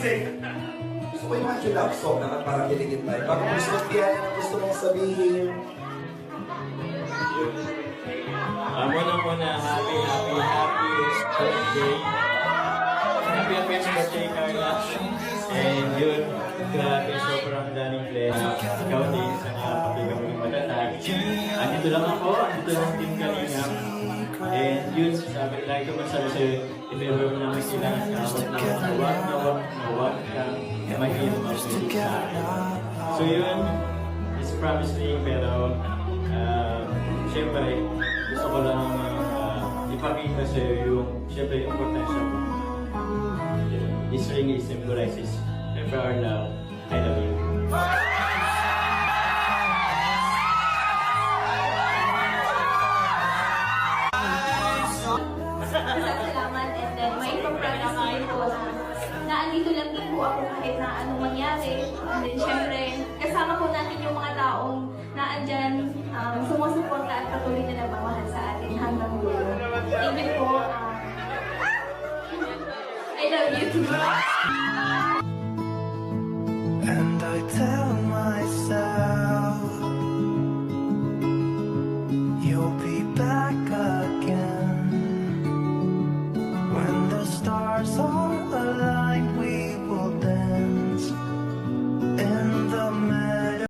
Gusto ko yung mga love song naman para kiligin tayo. Baka gusto mong biyahe na gusto mong sabihin. Muna, happy birthday. Happy birthday, Carla. And yun, grabe, sobrang daming plena. Ikaw din sa nakapagbigang mo yung matatag. Andito lang ako, andito lang Team Kalinga. And yun, sabi lang ito masabi sa'yo, if ever mo namin kailangan ka, huwag kang mag-in mag-music sa akin. So yun, it's promising, pero siyempre, gusto ko lang ipakita sa'yo yung, siyempre, yung importansya mo. This ring symbolizes for our love. I love you. Salamat, and then may pag-promise ko na andito lang din po ako kahit na anong mangyari. And then syempre, kasama po natin yung mga taong na andyan, sumusuporta at patuloy na nagmamahal sa atin hanggang dulo. Thank you po. I love you too.